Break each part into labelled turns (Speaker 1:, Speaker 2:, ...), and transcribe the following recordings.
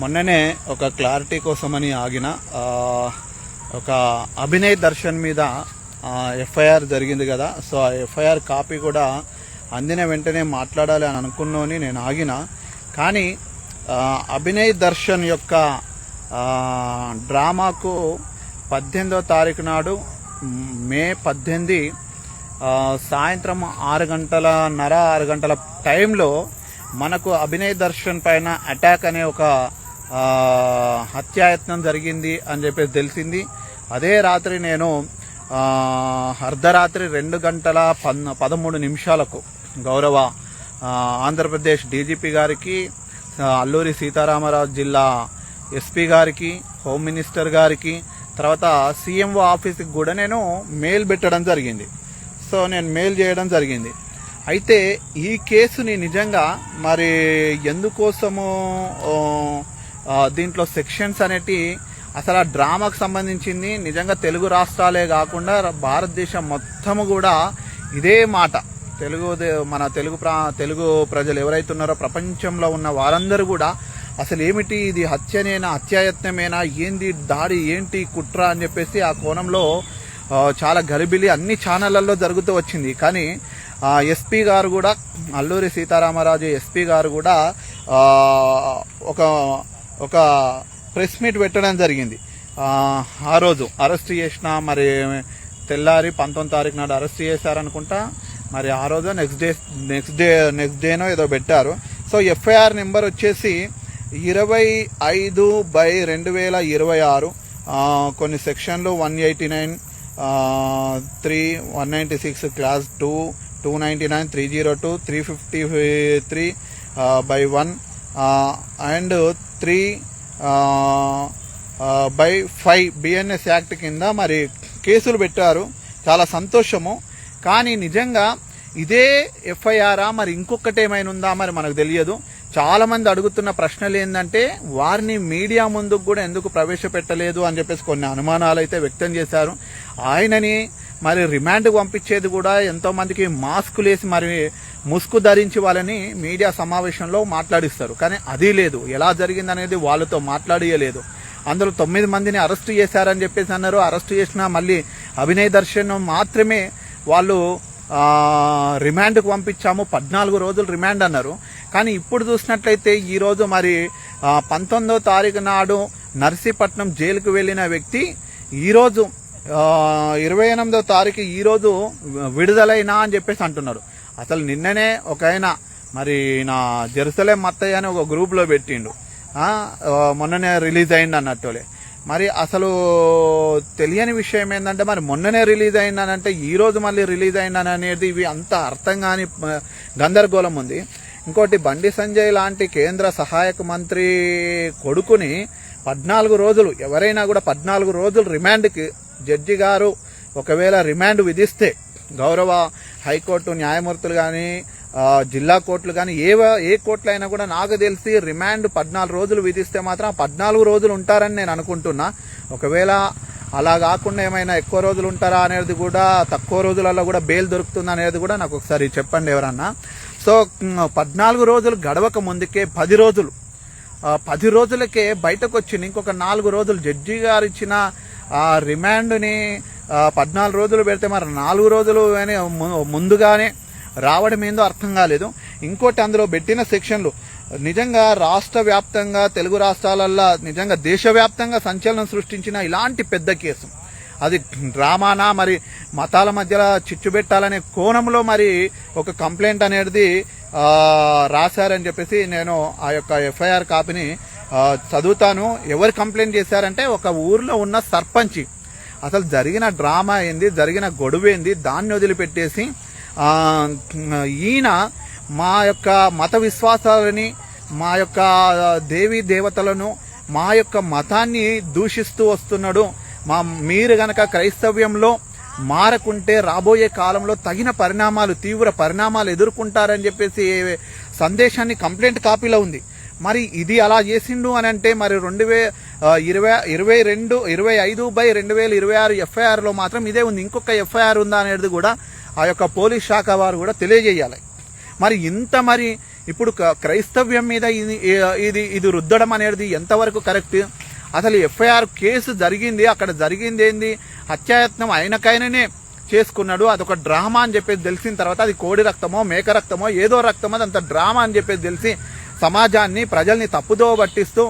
Speaker 1: మొన్ననే ఒక క్లారిటీ కోసమని ఆగిన ఒక అభినయ్ దర్శన్ మీద ఎఫ్ఐఆర్ జరిగింది కదా. సో ఆ ఎఫ్ఐఆర్ కాపీ కూడా అందిన వెంటనే మాట్లాడాలి అని అనుకున్నాను నేను ఆగిన. కానీ అభినయ్ దర్శన్ యొక్క డ్రామాకు 18వ తారీఖు నాడు మే 18 సాయంత్రం 6 గంటల టైంలో మనకు అభినయ్ దర్శన్ పైన అటాక్ అనే ఒక హత్యాయత్నం జరిగింది అని చెప్పేసి తెలిసింది. అదే రాత్రి నేను అర్ధరాత్రి 2:13 గౌరవ ఆంధ్రప్రదేశ్ డీజీపీ గారికి, అల్లూరి సీతారామరాజు జిల్లా ఎస్పీ గారికి, హోమ్ మినిస్టర్ గారికి, తర్వాత సీఎంఓ ఆఫీస్కి కూడా నేను మెయిల్ పెట్టడం జరిగింది. సో నేను మెయిల్ చేయడం జరిగింది. అయితే ఈ కేసుని నిజంగా మరి ఎందుకోసము దీంట్లో సెక్షన్స్ అనేటి అసలు ఆ డ్రామాకు సంబంధించింది నిజంగా తెలుగు రాష్ట్రాలే కాకుండా భారతదేశం మొత్తము కూడా ఇదే మాట మన తెలుగు ప్రజలు ఎవరైతే ఉన్నారో ప్రపంచంలో ఉన్న వారందరూ కూడా అసలు ఏమిటి ఇది, హత్యనేనా, హత్యాయత్నమేనా, ఏంది దాడి, ఏంటి కుట్ర అని చెప్పేసి ఆ కోణంలో చాలా గలిబిలి అన్ని ఛానళ్లలో జరుగుతూ వచ్చింది. కానీ ఎస్పీ గారు కూడా, అల్లూరి సీతారామరాజు ఎస్పీ గారు కూడా ఒక ప్రెస్ మీట్ పెట్టడం జరిగింది. ఆ రోజు అరెస్ట్ చేసిన, మరి తెల్లారి 19వ తారీఖు నాడు అరెస్ట్ చేశారనుకుంటా. మరి ఆ రోజు నెక్స్ట్ డేనో ఏదో పెట్టారు. సో ఎఫ్ఐఆర్ నెంబర్ వచ్చేసి 25/2026. కొన్ని సెక్షన్లు 189, 3, 196 క్లాస్ 2, 299, 302, 353/1 అండ్ 3/5 బిఎన్ఎస్ యాక్ట్ కింద మరి కేసులు పెట్టారు. చాలా సంతోషము. కానీ నిజంగా ఇదే ఎఫ్ఐఆరా మరి ఇంకొకటి ఏమైనా ఉందా మరి మనకు తెలియదు. చాలా మంది అడుగుతున్న ప్రశ్నలు ఏంటంటే వారిని మీడియా ముందుకు కూడా ఎందుకు ప్రవేశపెట్టలేదు అని చెప్పేసి కొన్ని అనుమానాలు అయితే వ్యక్తం చేశారు. ఆయనని మరి రిమాండ్కు పంపించేది కూడా ఎంతో మందికి మాస్కులు వేసి మరి ముసుగు ధరించి వాళ్ళని మీడియా సమావేశంలో మాట్లాడిస్తారు. కానీ అది లేదు, ఎలా జరిగిందనేది వాళ్ళతో మాట్లాడియలేదు. అందులో 9 మందిని అరెస్టు చేశారని చెప్పేసి అన్నారు. అరెస్టు చేసినా మళ్ళీ అభినయ్ దర్శన్ మాత్రమే వాళ్ళు రిమాండ్కు పంపించాము, 14 రోజులు రిమాండ్ అన్నారు. కానీ ఇప్పుడు చూసినట్లయితే ఈరోజు మరి 19వ తారీఖు నాడు నర్సీపట్నం జైలుకు వెళ్ళిన వ్యక్తి ఈరోజు 28వ తారీఖు ఈరోజు విడుదలైనా అని చెప్పేసి అంటున్నారు. అసలు నిన్ననే ఒక ఆయన మరి నా జెరూసలేం మత్తయ్య అని ఒక గ్రూప్లో పెట్టిండు, మొన్ననే రిలీజ్ అయింది అన్నట్టులే. మరి అసలు తెలియని విషయం ఏంటంటే మరి మొన్ననే రిలీజ్ అయిందనంటే ఈరోజు మళ్ళీ రిలీజ్ అయిందని అనేది ఇవి అంత అర్థం కాని గందరగోళం ఉంది. ఇంకోటి, బండి సంజయ్ లాంటి కేంద్ర సహాయక మంత్రి కొడుకుని 14 రోజులు, ఎవరైనా కూడా 14 రోజులు రిమాండ్కి జడ్జి గారు ఒకవేళ రిమాండ్ విధిస్తే గౌరవ హైకోర్టు న్యాయమూర్తులు కానీ జిల్లా కోర్టులు కానీ ఏ కోర్టులు అయినా కూడా నాకు తెలిసి రిమాండ్ 14 రోజులు విధిస్తే మాత్రం 14 రోజులు ఉంటారని నేను అనుకుంటున్నా. ఒకవేళ అలా కాకుండా ఏమైనా ఎక్కువ రోజులు ఉంటారా అనేది కూడా, తక్కువ రోజులలో కూడా బెయిల్ దొరుకుతుంది అనేది కూడా నాకు ఒకసారి చెప్పండి ఎవరన్నా. సో 14 రోజులు గడవక ముందుకే 10 రోజులు 10 రోజులకే బయటకు వచ్చింది. ఇంకొక 4 రోజులు జడ్జి గారు ఇచ్చిన రిమాండ్ని 14 రోజులు పెడితే మరి 4 రోజులు అని ముందుగానే రావడం ఏందో అర్థం కాలేదు. ఇంకోటి, అందులో పెట్టిన సెక్షన్లు నిజంగా రాష్ట్ర వ్యాప్తంగా తెలుగు రాష్ట్రాలల్లో నిజంగా దేశవ్యాప్తంగా సంచలనం సృష్టించిన ఇలాంటి పెద్ద కేసు, అది డ్రామానా మరి మతాల మధ్యలో చిచ్చు పెట్టాలనే కోణంలో మరి ఒక కంప్లైంట్ అనేది రాశారని చెప్పేసి నేను ఆ యొక్క ఎఫ్ఐఆర్ కాపీని చదువుతాను. ఎవరు కంప్లైంట్ చేశారంటే ఒక ఊర్లో ఉన్న సర్పంచ్ అసలు జరిగిన డ్రామా ఏంది, జరిగిన గొడవ ఏంది, దాన్ని వదిలిపెట్టేసి ఈయన మా యొక్క మత విశ్వాసాలని, మా యొక్క దేవీ దేవతలను, మా యొక్క మతాన్ని దూషిస్తూ వస్తున్నాడు. మీరు గనక క్రైస్తవ్యంలో మారకుంటే రాబోయే కాలంలో తగిన పరిణామాలు, తీవ్ర పరిణామాలు ఎదుర్కొంటారని చెప్పేసి సందేశాన్ని కంప్లైంట్ కాపీలో ఉంది. మరి ఇది అలా చేసిండు అని అంటే మరి 25/2026 ఎఫ్ఐఆర్లో మాత్రం ఇదే ఉంది. ఇంకొక ఎఫ్ఐఆర్ ఉందా అనేది కూడా ఆ యొక్క పోలీస్ శాఖ వారు కూడా తెలియజేయాలి. మరి ఇంత మరి ఇప్పుడు క్రైస్తవ్యం మీద ఇది రుద్దడం అనేది ఎంతవరకు కరెక్ట్? అసలు ఎఫ్ఐఆర్ కేసు జరిగింది, అక్కడ జరిగింది ఏంది? హత్యాయత్నం ఆయనకైననే చేసుకున్నాడు, అదొక డ్రామా అని చెప్పేసి తెలిసిన తర్వాత అది కోడి రక్తమో మేక రక్తమో ఏదో రక్తమో అదంత డ్రామా అని చెప్పేసి తెలిసి సమాజాన్ని ప్రజల్ని తప్పుదోవ పట్టిస్తూ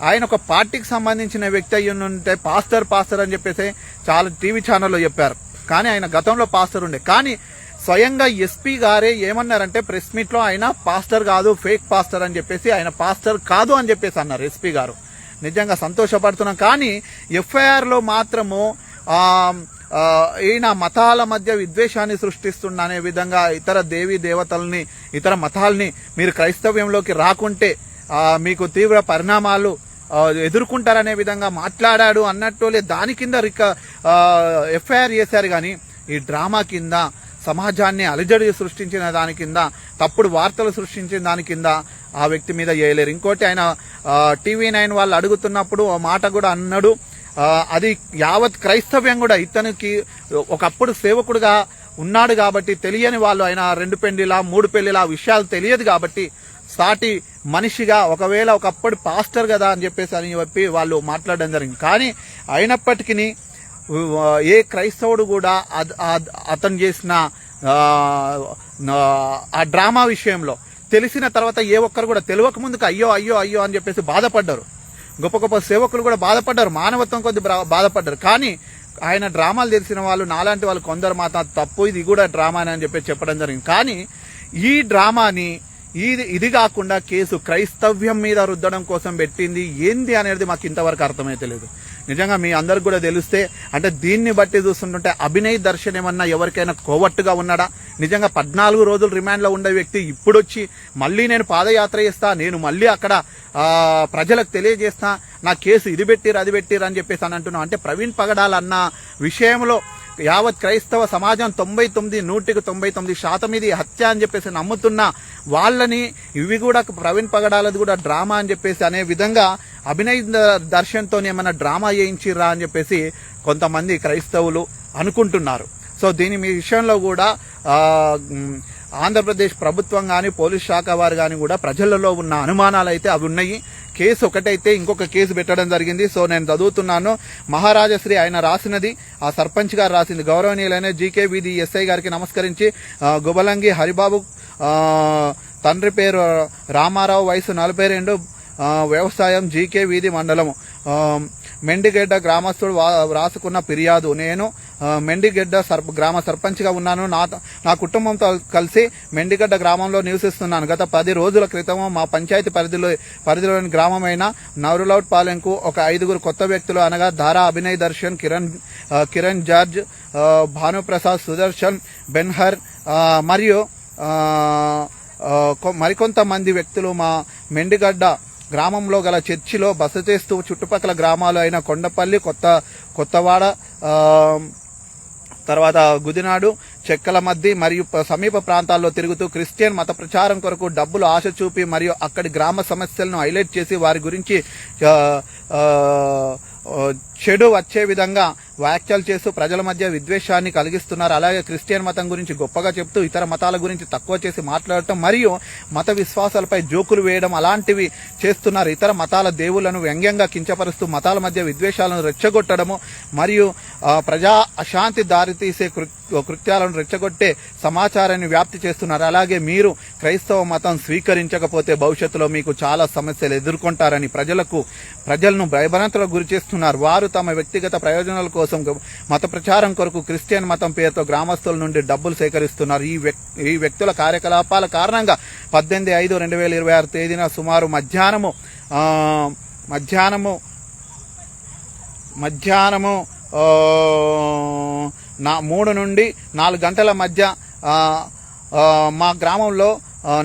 Speaker 1: ఆయన ఒక పార్టీకి సంబంధించిన వ్యక్తి అయ్యి ఉంటే పాస్టర్ అని చెప్పేసి చాలా టీవీ ఛానల్లో చెప్పారు. కానీ ఆయన గతంలో పాస్టర్ ఉండే. కానీ స్వయంగా ఎస్పీ గారే ఏమన్నారంటే ప్రెస్ మీట్లో ఆయన పాస్టర్ కాదు, ఫేక్ పాస్టర్ అని చెప్పేసి, ఆయన పాస్టర్ కాదు అని చెప్పేసి అన్నారు ఎస్పీ గారు. నిజంగా సంతోషపడుతున్నాం. కానీ ఎఫ్ఐఆర్లో మాత్రము ఈయన మతాల మధ్య విద్వేషాన్ని సృష్టిస్తున్న అనే విధంగా ఇతర దేవీ దేవతల్ని, ఇతర మతాల్ని మీరు క్రైస్తవ్యంలోకి రాకుంటే మీకు తీవ్ర పరిణామాలు ఎదుర్కొంటారనే విధంగా మాట్లాడాడు అన్నట్టు దాని కింద ఎఫ్ఐఆర్ చేశారు. కానీ ఈ డ్రామా కింద సమాజాన్ని అలజడి సృష్టించిన దాని కింద, తప్పుడు వార్తలు సృష్టించిన దాని కింద ఆ వ్యక్తి మీద చేయలేరు. ఇంకోటి ఆయన TV9 వాళ్ళు అడుగుతున్నప్పుడు ఆ మాట కూడా అన్నాడు, అది యావత్ క్రైస్తవ్యం కూడా ఇతనికి ఒకప్పుడు సేవకుడుగా ఉన్నాడు కాబట్టి తెలియని వాళ్ళు, ఆయన 2 పెళ్లిలా 3 పెళ్లిలా విషయాలు తెలియదు కాబట్టి సాటి మనిషిగా ఒకవేళ ఒకప్పుడు పాస్టర్ కదా అని చెప్పి వాళ్ళు మాట్లాడడం జరిగింది. కానీ అయినప్పటికీ ఏ క్రైస్తవుడు కూడా అతను చేసిన ఆ డ్రామా విషయంలో తెలిసిన తర్వాత ఏ ఒక్కరు కూడా తెలియక ముందుకు అయ్యో అయ్యో అయ్యో అని చెప్పేసి బాధపడ్డారు. గొప్ప గొప్ప సేవకులు కూడా బాధపడ్డారు, మానవత్వం కొద్ది బాధపడ్డారు. కానీ ఆయన డ్రామాలు తెలిసిన వాళ్ళు, నాలాంటి వాళ్ళు కొందరు మాత్రం తప్పు, ఇది కూడా డ్రామాని అని చెప్పి చెప్పడం జరిగింది. కానీ ఈ డ్రామాని ఇది కాకుండా కేసు క్రైస్తవ్యం మీద రుద్దడం కోసం పెట్టింది ఏంది అనేది మాకు ఇంతవరకు అర్థమైతే లేదు. నిజంగా మీ అందరికి కూడా తెలిస్తే, అంటే దీన్ని బట్టి చూస్తుంటే అభినయ్ దర్శన్ ఏమన్నా ఎవరికైనా కోవట్టుగా ఉన్నాడా? నిజంగా 14 రోజులు రిమాండ్లో ఉండే వ్యక్తి ఇప్పుడు వచ్చి మళ్ళీ నేను పాదయాత్ర చేస్తా, నేను మళ్ళీ అక్కడ ప్రజలకు తెలియజేస్తా, నా కేసు ఇది పెట్టిరు అది పెట్టిరు అని చెప్పేసి అని అంటున్నాం. అంటే ప్రవీణ్ పగడాల అన్న విషయంలో యావత్ క్రైస్తవ సమాజం 99% ఇది హత్య అని చెప్పేసి నమ్ముతున్న వాళ్ళని ఇవి కూడా ప్రవీణ్ పగడాలది కూడా డ్రామా అని చెప్పేసి అనే విధంగా అభినయ్ దర్శన్తో ఏమైనా డ్రామా చేయించిర్రా అని చెప్పేసి కొంతమంది క్రైస్తవులు అనుకుంటున్నారు. సో దీని మీ విషయంలో కూడా ఆంధ్రప్రదేశ్ ప్రభుత్వం కానీ పోలీస్ శాఖ వారు కానీ కూడా ప్రజలలో ఉన్న అనుమానాలు అయితే అవి ఉన్నాయి. కేసు ఒకటైతే ఇంకొక కేసు పెట్టడం జరిగింది. సో నేను చదువుతున్నాను. మహారాజశ్రీ ఆయన రాసినది, ఆ సర్పంచ్ గారు రాసింది. గౌరవనీయులైన జీకే వీధి ఎస్ఐ గారికి నమస్కరించి, గుబలంగి హరిబాబు తండ్రి పేరు రామారావు, వయసు 42, వ్యవసాయం, జీకే వీధి మండలం, మెండిగెడ్డ గ్రామస్తుడు రాసుకున్న ఫిర్యాదు. నేను మెండిగెడ్డ గ్రామ సర్పంచ్గా ఉన్నాను. నా కుటుంబంతో కలిసి మెండిగడ్డ గ్రామంలో నివసిస్తున్నాను. గత 10 రోజుల క్రితం మా పంచాయతీ పరిధిలోని గ్రామమైన నవరులౌట్ పాలెంకు ఒక 5 కొత్త వ్యక్తులు అనగా దారా అభినయ్ దర్శన్, కిరణ్ జార్జ్, భానుప్రసాద్, సుదర్శన్, బెన్హర్ మరియు మరికొంతమంది వ్యక్తులు మా మెండిగడ్డ గ్రామంలో గల చర్చిలో బస చేస్తూ చుట్టుపక్కల గ్రామాలు అయిన కొండపల్లి, కొత్తవాడ, తర్వాత గుదినాడు, చెక్కలమద్ది మరియు సమీప ప్రాంతాల్లో తిరుగుతూ క్రిస్టియన్ మత ప్రచారం కొరకు డబ్బులు ఆశ చూపి మరియు అక్కడి గ్రామ సమస్యలను హైలైట్ చేసి వారి గురించి చెడు వచ్చే విధంగా వ్యాఖ్యలు చేస్తూ ప్రజల మధ్య విద్వేషాన్ని కలిగిస్తున్నారు. అలాగే క్రిస్టియన్ మతం గురించి గొప్పగా చెప్తూ ఇతర మతాల గురించి తక్కువ చేసి మాట్లాడటం మరియు మత విశ్వాసాలపై జోకులు వేయడం అలాంటివి చేస్తున్నారు. ఇతర మతాల దేవుళ్లను వ్యంగ్యంగా కించపరుస్తూ మతాల మధ్య విద్వేషాలను రెచ్చగొట్టడము మరియు ప్రజా అశాంతి దారితీసే కృత్యాలను రెచ్చగొట్టే సమాచారాన్ని వ్యాప్తి చేస్తున్నారు. అలాగే మీరు క్రైస్తవ మతం స్వీకరించకపోతే భవిష్యత్తులో మీకు చాలా సమస్యలు ఎదుర్కొంటారని ప్రజలను భయభ్రాంతులకు గురి చేస్తున్నారు. వారు తమ వ్యక్తిగత ప్రయోజనాల కోసం మత ప్రచారం కొరకు క్రిస్టియన్ మతం పేరుతో గ్రామస్తుల నుండి డబ్బులు సేకరిస్తున్నారు. ఈ వ్యక్తుల కార్యకలాపాల కారణంగా 18/5/2026 తేదీన సుమారు మధ్యాహ్నము 3 నుండి 4 గంటల మధ్య మా గ్రామంలో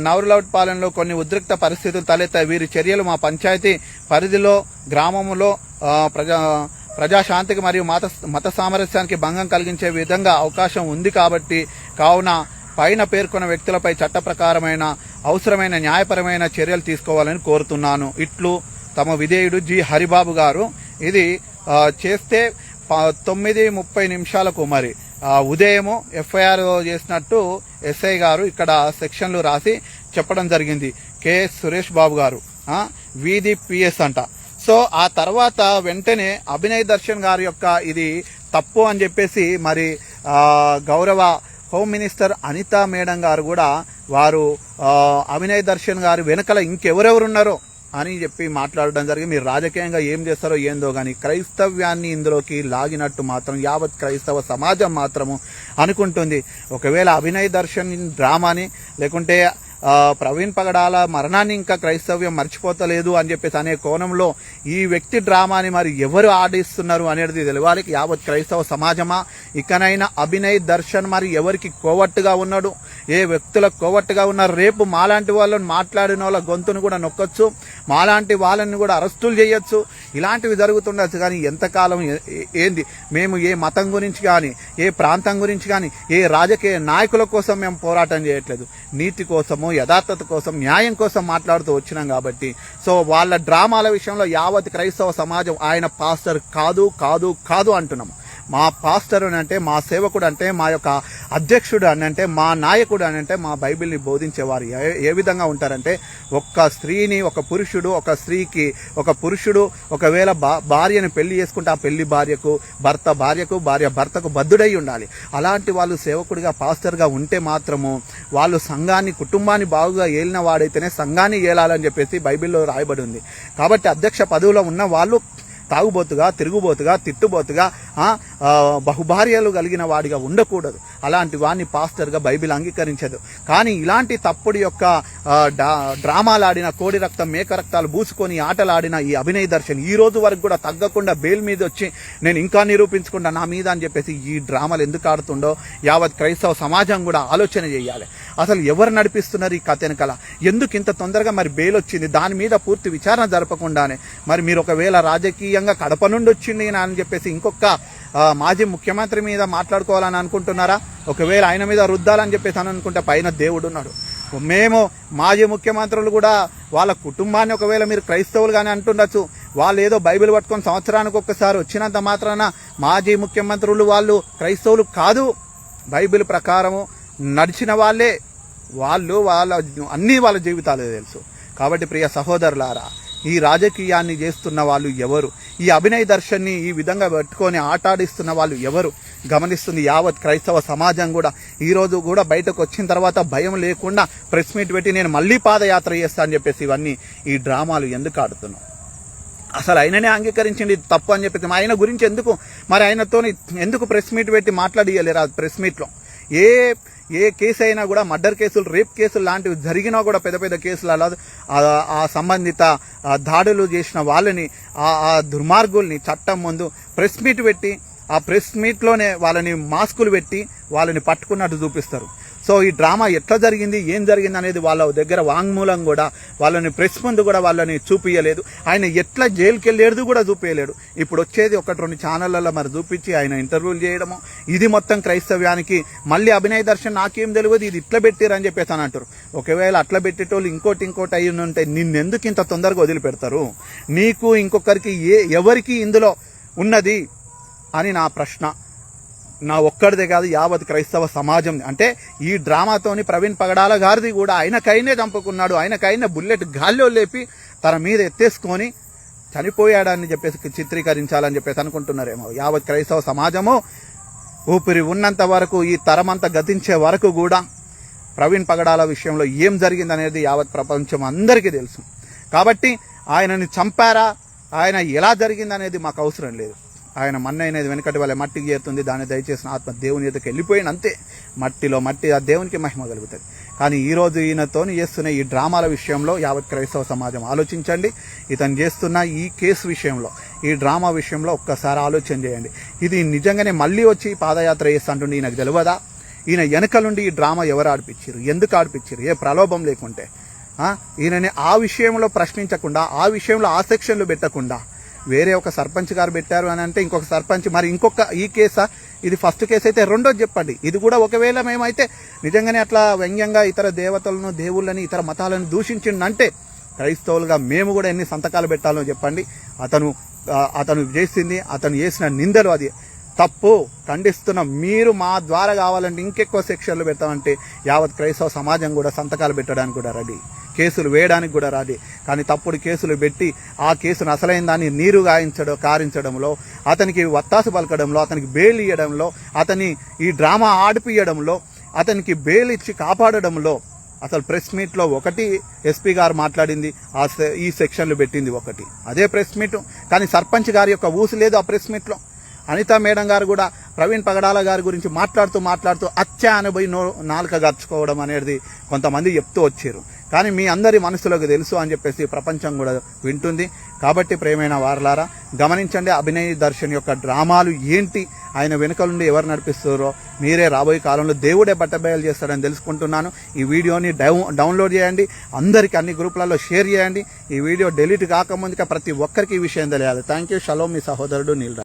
Speaker 1: నవరులౌట్పాలెంలో కొన్ని ఉద్రిక్త పరిస్థితులు తలెత్తాయి. వీరి చర్యలు మా పంచాయతీ పరిధిలో గ్రామంలో ప్రజాశాంతికి మరియు మత సామరస్యానికి భంగం కలిగించే విధంగా అవకాశం ఉంది కావున పైన పేర్కొన్న వ్యక్తులపై చట్ట ప్రకారమైన అవసరమైన న్యాయపరమైన చర్యలు తీసుకోవాలని కోరుతున్నాను. ఇట్లు తమ విధేయుడు జి హరిబాబు గారు. ఇది చేస్తే 9:30 మరి ఉదయము ఎఫ్ఐఆర్ చేసినట్టు ఎస్ఐ గారు ఇక్కడ సెక్షన్లు రాసి చెప్పడం జరిగింది కెఎస్ సురేష్ బాబు గారు, వీధి పిఎస్ అంట. సో ఆ తర్వాత వెంటనే అభినయ్ దర్శన్ గారి యొక్క ఇది తప్పు అని చెప్పేసి మరి గౌరవ హోమ్ మినిస్టర్ అనితా మేడం గారు కూడా వారు అభినయ్ దర్శన్ గారు వెనకల ఇంకెవరెవరున్నారో అని చెప్పి మాట్లాడడం జరిగింది. మీరు రాజకీయంగా ఏం చేస్తారో ఏందో కానీ క్రైస్తవ్యాన్ని ఇందులోకి లాగినట్టు మాత్రం యావత్ క్రైస్తవ సమాజం మాత్రము అనుకుంటుంది. ఒకవేళ అభినయ్ దర్శన్ డ్రామాని లేకుంటే ప్రవీణ్ పగడాల మరణాన్ని ఇంకా క్రైస్తవ్యం మర్చిపోతలేదు అని చెప్పేసి అనే కోణంలో ఈ వ్యక్తి డ్రామాని మరి ఎవరు ఆడిస్తున్నారు అనేది తెలియాలి. యావత్ క్రైస్తవ సమాజమా, ఇకనైనా అభినయ్ దర్శన్ మరి ఎవరికి కోవట్టుగా ఉన్నాడు, ఏ వ్యక్తులకు కోవట్టుగా ఉన్నారు, రేపు మాలాంటి వాళ్ళని మాట్లాడిన వాళ్ళ గొంతును కూడా నొక్కొచ్చు, మాలాంటి వాళ్ళని కూడా అరెస్టులు చేయొచ్చు, ఇలాంటివి జరుగుతుండొచ్చు. కానీ ఎంతకాలం ఏంది, మేము ఏ మతం గురించి కానీ ఏ ప్రాంతం గురించి కానీ ఏ రాజకీయ నాయకుల కోసం మేము పోరాటం చేయట్లేదు, నీతి కోసము యథార్థత కోసం న్యాయం కోసం మాట్లాడుతూ వచ్చినాం. కాబట్టి సో వాళ్ళ డ్రామాల విషయంలో యావత్ క్రైస్తవ సమాజం ఆయన పాస్టర్ కాదు కాదు కాదు అంటున్నాము. మా పాస్టర్ అని అంటే, మా సేవకుడు అంటే, మా యొక్క అధ్యక్షుడు అని అంటే, మా నాయకుడు అని అంటే మా బైబిల్ని బోధించేవారు ఏ విధంగా ఉంటారంటే, ఒక్క స్త్రీని ఒక పురుషుడు, ఒక స్త్రీకి ఒక పురుషుడు ఒకవేళ భార్యను పెళ్లి చేసుకుంటే ఆ పెళ్లి భార్యకు, భార్య భర్తకు బద్ధుడై ఉండాలి. అలాంటి వాళ్ళు సేవకుడిగా పాస్టర్గా ఉంటే మాత్రము వాళ్ళు సంఘాన్ని, కుటుంబాన్ని బాగుగా ఏలిన వాడైతేనే సంఘాన్ని ఏలాలని చెప్పేసి బైబిల్లో రాయబడి ఉంది. కాబట్టి అధ్యక్ష పదవిలో ఉన్న వాళ్ళు తాగుబోతుగా, తిరుగుబోతుగా, తిట్టుబోతుగా, బహుభార్యలు కలిగిన వాడిగా ఉండకూడదు. అలాంటి వాడిని పాస్టర్గా బైబిల్ అంగీకరించదు. కానీ ఇలాంటి తప్పుడు యొక్క డ్రామాలాడిన, కోడి రక్తం మేక రక్తాలు పూసుకొని ఆటలాడిన ఈ అభినయ్ దర్శన్ ఈ రోజు వరకు కూడా తగ్గకుండా బెయిల్ మీద వచ్చి నేను ఇంకా నిరూపించుకుంటా నా మీద అని చెప్పేసి ఈ డ్రామాలు ఎందుకు ఆడుతుండో యావత్ క్రైస్తవ సమాజం కూడా ఆలోచన చేయాలి. అసలు ఎవరు నడిపిస్తున్నారు ఈ కథ వెనకాల, ఎందుకు ఇంత తొందరగా మరి బెయిల్ వచ్చింది, దాని మీద పూర్తి విచారణ జరపకుండానే మరి మీరు ఒకవేళ రాజకీయంగా కడప నుండి వచ్చింది అని చెప్పేసి ఇంకొక మాజీ ముఖ్యమంత్రి మీద మాట్లాడుకోవాలని అనుకుంటున్నారా? ఒకవేళ ఆయన మీద రుద్దాలని చెప్పేసి అని అనుకుంటే పైన దేవుడు ఉన్నాడు. మేము మాజీ ముఖ్యమంత్రులు కూడా వాళ్ళ కుటుంబాన్ని ఒకవేళ మీరు క్రైస్తవులుగానే అంటుండొచ్చు, వాళ్ళు ఏదో బైబిల్ పట్టుకొని సంవత్సరానికి ఒక్కసారి వచ్చినంత మాత్రాన మాజీ ముఖ్యమంత్రులు వాళ్ళు క్రైస్తవులు కాదు. బైబిల్ ప్రకారము నడిచిన వాళ్ళే వాళ్ళు, వాళ్ళ జీవితాలు తెలుసు. కాబట్టి ప్రియ సహోదరులారా, ఈ రాజకీయాన్ని చేస్తున్న వాళ్ళు ఎవరు, ఈ అభినయ్ దర్శన్ని ఈ విధంగా పెట్టుకొని ఆటాడిస్తున్న వాళ్ళు ఎవరు గమనిస్తుంది యావత్ క్రైస్తవ సమాజం కూడా. ఈ రోజు కూడా బయటకు వచ్చిన తర్వాత భయం లేకుండా ప్రెస్ మీట్ పెట్టి నేను మళ్ళీ పాదయాత్ర చేస్తా అని చెప్పేసి ఇవన్నీ ఈ డ్రామాలు ఎందుకు ఆడుతున్నాం? అసలు ఆయననే అంగీకరించండి తప్పు అని చెప్పేసి ఆయన గురించి ఎందుకు మరి ఆయనతో ఎందుకు ప్రెస్ మీట్ పెట్టి మాట్లాడియలేరు? ఆ ప్రెస్ మీట్లో ఏ కేసు అయినా కూడా మర్డర్ కేసులు, రేప్ కేసులు లాంటివి జరిగినా కూడా పెద్ద పెద్ద కేసులు అలా ఆ సంబంధిత దాడులు చేసిన వాళ్ళని, ఆ దుర్మార్గుల్ని చట్టం ముందు ప్రెస్ మీట్ పెట్టి ఆ ప్రెస్ మీట్లోనే వాళ్ళని మాస్కులు పెట్టి వాళ్ళని పట్టుకున్నట్టు చూపిస్తారు. సో ఈ డ్రామా ఎట్లా జరిగింది, ఏం జరిగింది అనేది వాళ్ళ దగ్గర వాంగ్మూలం కూడా వాళ్ళని ప్రెస్ ముందు కూడా వాళ్ళని చూపించలేదు. ఆయన ఎట్లా జైలుకి వెళ్ళేది కూడా చూపించలేడు. ఇప్పుడు వచ్చేది 1-2 ఛానళ్లలో మరి చూపించి ఆయన ఇంటర్వ్యూలు చేయడము, ఇది మొత్తం క్రైస్తవ్యానికి మళ్ళీ అభినయ్ దర్శన్ నాకేం తెలియదు ఇది ఇట్లా పెట్టారని చెప్పేసి అని అంటారు. ఒకవేళ అట్లా పెట్టేటోళ్ళు ఇంకోటి అయ్యి ఉంటే నిన్నెందుకు ఇంత తొందరగా వదిలిపెడతారు? నీకు ఇంకొకరికి ఎవరికి ఇందులో ఉన్నది అని నా ప్రశ్న. నా ఒక్కడిదే కాదు, యావత్ క్రైస్తవ సమాజం. అంటే ఈ డ్రామాతోని ప్రవీణ్ పగడాల గారిది కూడా ఆయనకైనే చంపుకున్నాడు, ఆయనకైనా బుల్లెట్ గాల్లో లేపి తన మీద ఎత్తేసుకొని చనిపోయాడని చెప్పేసి చిత్రీకరించాలని చెప్పేసి అనుకుంటున్నారేమో. యావత్ క్రైస్తవ సమాజము ఊపిరి ఉన్నంత వరకు, ఈ తరమంతా గతించే వరకు కూడా ప్రవీణ్ పగడాల విషయంలో ఏం జరిగిందనేది యావత్ ప్రపంచం అందరికీ తెలుసు. కాబట్టి ఆయనని చంపారా, ఆయన ఎలా జరిగిందనేది మాకు అవసరం లేదు. ఆయన మన్ను అనేది వెనకటి వాళ్ళ మట్టికి చేరుతుంది, దాన్ని దయచేసిన ఆత్మ దేవుని ఎదుకు వెళ్ళిపోయిన అంతే. మట్టిలో మట్టి, ఆ దేవునికి మహిమ కలుగుతుంది. కానీ ఈరోజు ఈయనతో చేస్తున్న ఈ డ్రామాల విషయంలో యావత్ క్రైస్తవ సమాజం ఆలోచించండి. ఇతను చేస్తున్న ఈ కేసు విషయంలో, ఈ డ్రామా విషయంలో ఒక్కసారి ఆలోచన చేయండి. ఇది నిజంగానే మళ్ళీ వచ్చి పాదయాత్ర చేస్తుంటే ఈయనకు తెలియదా? ఈయన వెనక నుండి ఈ డ్రామా ఎవరు ఆడిపించారు, ఎందుకు ఆడిపించారు? ఏ ప్రలోభం లేకుంటే ఈయనని ఆ విషయంలో ప్రశ్నించకుండా, ఆ విషయంలో ఆ సెక్షన్లు పెట్టకుండా వేరే ఒక సర్పంచ్ గారు పెట్టారు అని అంటే ఇంకొక సర్పంచ్, మరి ఇంకొక ఈ కేసా, ఇది ఫస్ట్ కేసు అయితే రెండోది చెప్పండి. ఇది కూడా ఒకవేళ మేమైతే నిజంగానే అట్లా వ్యంగ్యంగా ఇతర దేవతలను, దేవుళ్ళని, ఇతర మతాలను దూషించిందంటే క్రైస్తవులుగా మేము కూడా ఎన్ని సంతకాలు పెట్టాలో చెప్పండి. అతను చేసింది, అతను చేసిన నిందలు అది తప్పు, ఖండిస్తున్నాం. మీరు మా ద్వారా కావాలంటే ఇంకెక్కువ సెక్షన్లు పెడతామంటే యావత్ క్రైస్తవ సమాజం కూడా సంతకాలు పెట్టడానికి కూడా రెడీ, కేసులు వేయడానికి కూడా రాది. కానీ తప్పుడు కేసులు పెట్టి ఆ కేసును అసలైన దాన్ని నీరు కారించడంలో, అతనికి వత్తాసు పలకడంలో, అతనికి బెయిల్ ఇవ్వడంలో, అతని ఈ డ్రామా ఆడిపియడంలో, అతనికి బెయిల్ ఇచ్చి కాపాడడంలో, అసలు ప్రెస్ మీట్లో ఒకటి ఎస్పీ గారు మాట్లాడింది, ఈ సెక్షన్లు పెట్టింది ఒకటి, అదే ప్రెస్ మీట్. కానీ సర్పంచ్ గారి యొక్క ఊసు లేదు ఆ ప్రెస్ మీట్లో. అనితా మేడం గారు కూడా ప్రవీణ్ పగడాల గారి గురించి మాట్లాడుతూ అచ్చా అనుభవి నాలుక గర్చుకోవడం అనేది కొంతమంది చెప్తూ వచ్చారు. కానీ మీ అందరి మనసులోకి తెలుసు అని చెప్పేసి ప్రపంచం కూడా వింటుంది. కాబట్టి ప్రేమైన వారలారా గమనించండి, అభినయ్ దర్శన్ యొక్క డ్రామాలు ఏంటి, ఆయన వెనుక నుండి ఎవరు నడిపిస్తారో మీరే రాబోయే కాలంలో దేవుడే బట్టబయలు చేస్తారని తెలుసుకుంటున్నాను. ఈ వీడియోని డౌన్లోడ్ చేయండి, అందరికీ అన్ని గ్రూపులలో షేర్ చేయండి. ఈ వీడియో డిలీట్ కాకముందుగా ప్రతి ఒక్కరికి ఈ విషయం తెలియాలి. Thank you. షలోమ్, మీ సహోదరుడు నీల్.